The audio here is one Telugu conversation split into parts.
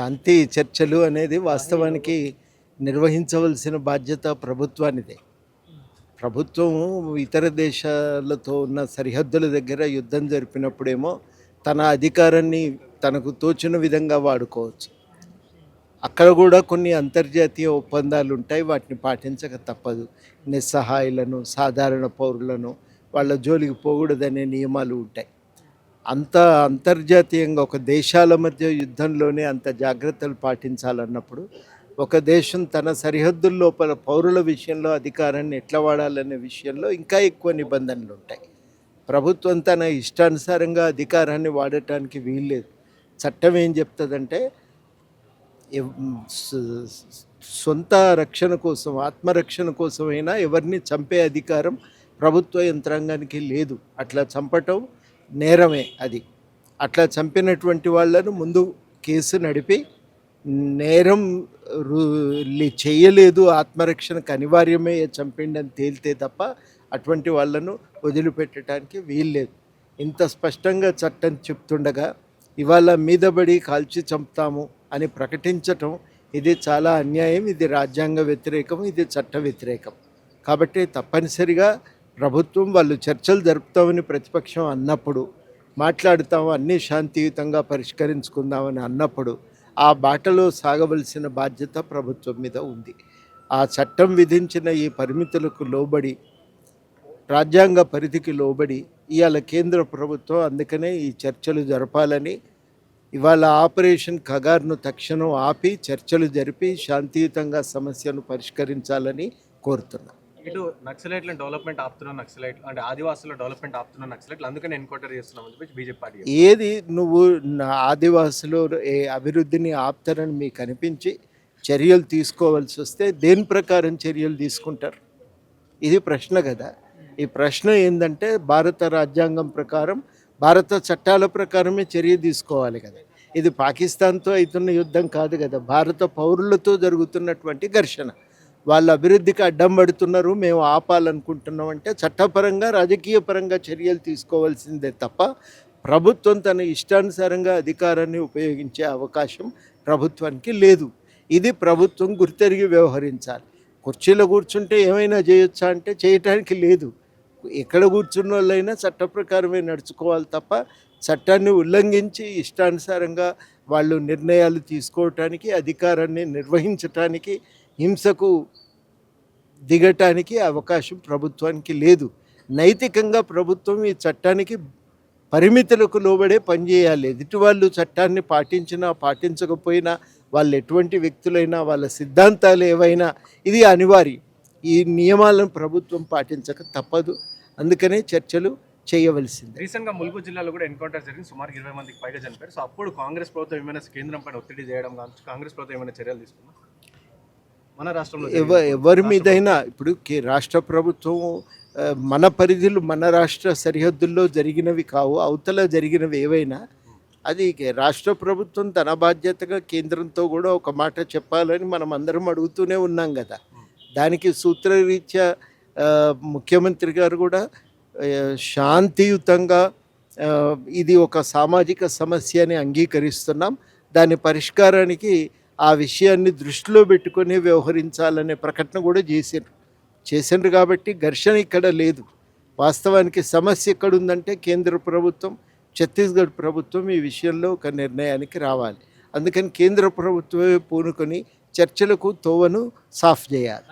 శాంతి చర్చలు అనేది వాస్తవానికి నిర్వహించవలసిన బాధ్యత ప్రభుత్వానిదే. ప్రభుత్వం ఇతర దేశాలతో ఉన్న సరిహద్దుల దగ్గర యుద్ధం జరిపినప్పుడేమో తన అధికారాన్ని తనకు తోచిన విధంగా వాడుకోవచ్చు. అక్కడ కూడా కొన్ని అంతర్జాతీయ ఒప్పందాలు ఉంటాయి, వాటిని పాటించక తప్పదు. నిస్సహాయులను, సాధారణ పౌరులను వాళ్ళ జోలికి పోకూడదనే నియమాలు ఉంటాయి. అంత అంతర్జాతీయంగా ఒక దేశాల మధ్య యుద్ధంలోనే అంత జాగ్రత్తలు పాటించాలన్నప్పుడు ఒక దేశం తన సరిహద్దుల లోపల పౌరుల విషయంలో అధికారాన్ని ఎట్లా వాడాలనే విషయంలో ఇంకా ఎక్కువ నిబంధనలు ఉంటాయి. ప్రభుత్వం తన ఇష్టానుసారంగా అధికారాన్ని వాడటానికి వీల్లేదు. చట్టం ఏం చెప్తుందంటే సొంత రక్షణ కోసం, ఆత్మరక్షణ కోసమైనా ఎవరిని చంపే అధికారం ప్రభుత్వ యంత్రాంగానికి లేదు. అట్లా చంపటం నేరమే. అది అట్లా చంపినటువంటి వాళ్ళను ముందు కేసు నడిపి నేరం చేయలేదు, ఆత్మరక్షణకు అనివార్యమే చంపిండని తేలితే తప్ప అటువంటి వాళ్ళను వదిలిపెట్టడానికి వీల్లేదు. ఇంత స్పష్టంగా చట్టం చెప్తుండగా ఇవాళ మీదబడి కాల్చి చంపుతాము అని ప్రకటించటం ఇది చాలా అన్యాయం, ఇది రాజ్యాంగ వ్యతిరేకం, ఇది చట్ట వ్యతిరేకం. కాబట్టి తప్పనిసరిగా ప్రభుత్వం వాళ్ళు చర్చలు జరుపుతామని ప్రతిపక్షం అన్నప్పుడు, మాట్లాడుతాము అన్నీ శాంతియుతంగా పరిష్కరించుకుందామని అన్నప్పుడు ఆ బాటలో సాగవలసిన బాధ్యత ప్రభుత్వం మీద ఉంది. ఆ చట్టం విధించిన ఈ పరిమితులకు లోబడి, రాజ్యాంగ పరిధికి లోబడి ఇవాళ కేంద్ర ప్రభుత్వం అందుకనే ఈ చర్చలు జరపాలని, ఇవాళ ఆపరేషన్ కగార్ను తక్షణం ఆపి చర్చలు జరిపి శాంతియుతంగా సమస్యను పరిష్కరించాలని కోరుతున్నాం. ఇటు నక్సలైట్ల డెవలప్మెంట్ ఆపుతున్న నక్సలైట్ అంటే ఆదివాసుల డెవలప్మెంట్ ఆపుతున్న నక్సలైట్లు అందుకని ఎన్కౌంటర్ చేస్తున్నామని చెప్పి బీజేపీ పార్టీ. ఏది నువ్వు ఆదివాసులు అభివృద్ధిని ఆపుతారని మీకు అనిపించి చర్యలు తీసుకోవాల్సి వస్తే దేని ప్రకారం చర్యలు తీసుకుంటారు? ఇది ప్రశ్న కదా. ఈ ప్రశ్న ఏంటంటే భారత రాజ్యాంగం ప్రకారం, భారత చట్టాల ప్రకారమే చర్య తీసుకోవాలి కదా. ఇది పాకిస్తాన్తో అవుతున్న యుద్ధం కాదు కదా, భారత పౌరులతో జరుగుతున్నటువంటి ఘర్షణ. వాళ్ళ అభివృద్ధికి అడ్డం పడుతున్నారు, మేము ఆపాలనుకుంటున్నాం అంటే చట్టపరంగా, రాజకీయ పరంగా చర్యలు తీసుకోవాల్సిందే తప్ప ప్రభుత్వం తన ఇష్టానుసారంగా అధికారాన్ని ఉపయోగించే అవకాశం ప్రభుత్వానికి లేదు. ఇది ప్రభుత్వం గుర్తెరిగి వ్యవహరించాలి. కుర్చీలో కూర్చుంటే ఏమైనా చేయొచ్చా అంటే చేయటానికి లేదు. ఎక్కడ కూర్చున్న వాళ్ళైనా చట్ట ప్రకారమే నడుచుకోవాలి తప్ప చట్టాన్ని ఉల్లంఘించి ఇష్టానుసారంగా వాళ్ళు నిర్ణయాలు తీసుకోవటానికి, అధికారాన్ని నిర్వహించటానికి, హింసకు దిగటానికి అవకాశం ప్రభుత్వానికి లేదు. నైతికంగా ప్రభుత్వం ఈ చట్టానికి పరిమితులకు లోబడే పనిచేయాలి. ఎదుటి వాళ్ళు చట్టాన్ని పాటించినా పాటించకపోయినా, వాళ్ళు ఎటువంటి వ్యక్తులైనా, వాళ్ళ సిద్ధాంతాలు ఏవైనా ఇది అనివార్యం. ఈ నియమాలను ప్రభుత్వం పాటించక తప్పదు. అందుకనే చర్చలు చేయవలసింది. రీసెంట్గా ములుగు జిల్లాలో కూడా ఎన్కౌంటర్ జరిగింది, సుమారు 20 మందికి పైగా చనిపోయారు. సో అప్పుడు కాంగ్రెస్ ప్రభుత్వం ఏమైనా కేంద్రం పైన ఒత్తిడి చేయడం కానీ, కాంగ్రెస్ ప్రభుత్వం ఏమైనా చర్యలు తీసుకున్నా మన రాష్ట్రంలో? ఎవరి మీదైనా ఇప్పుడు రాష్ట్ర ప్రభుత్వం మన పరిధిలో, మన రాష్ట్ర సరిహద్దుల్లో జరిగినవి కావు, అవతల జరిగినవి ఏవైనా అది రాష్ట్ర ప్రభుత్వం తన బాధ్యతగా కేంద్రంతో కూడా ఒక మాట చెప్పాలని మనం అందరం అడుగుతూనే ఉన్నాం కదా. దానికి సూత్రరీత్యా ముఖ్యమంత్రి గారు కూడా శాంతియుతంగా ఇది ఒక సామాజిక సమస్య అని అంగీకరిస్తున్నాం, దాని పరిష్కారానికి ఆ విషయాన్ని దృష్టిలో పెట్టుకొని వ్యవహరించాలనే ప్రకటన కూడా చేసిండ్రు. కాబట్టి ఘర్షణ ఇక్కడ లేదు. వాస్తవానికి సమస్య ఎక్కడుందంటే కేంద్ర ప్రభుత్వం, ఛత్తీస్గఢ్ ప్రభుత్వం ఈ విషయంలో ఒక నిర్ణయానికి రావాలి. అందుకని కేంద్ర ప్రభుత్వమే పూనుకొని చర్చలకు తోవను సాఫ్ చేయాలి.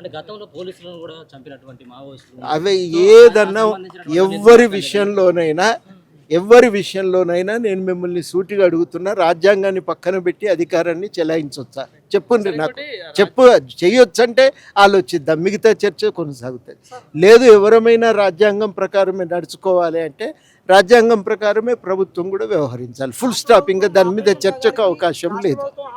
అవి ఏదన్నా ఎవరి విషయంలోనైనా నేను మిమ్మల్ని సూటిగా అడుగుతున్నా, రాజ్యాంగాన్ని పక్కన పెట్టి అధికారాన్ని చెలాయించవచ్చా చెప్పండి. నాకు చేయొచ్చంటే ఆలోచిద్దాం, మిగతా చర్చ కొనసాగుతుంది. లేదు ఎవరమైనా రాజ్యాంగం ప్రకారమే నడుచుకోవాలి అంటే రాజ్యాంగం ప్రకారమే ప్రభుత్వం కూడా వ్యవహరించాలి. Full stop. ఇంకా దాని మీద చర్చకు అవకాశం లేదు.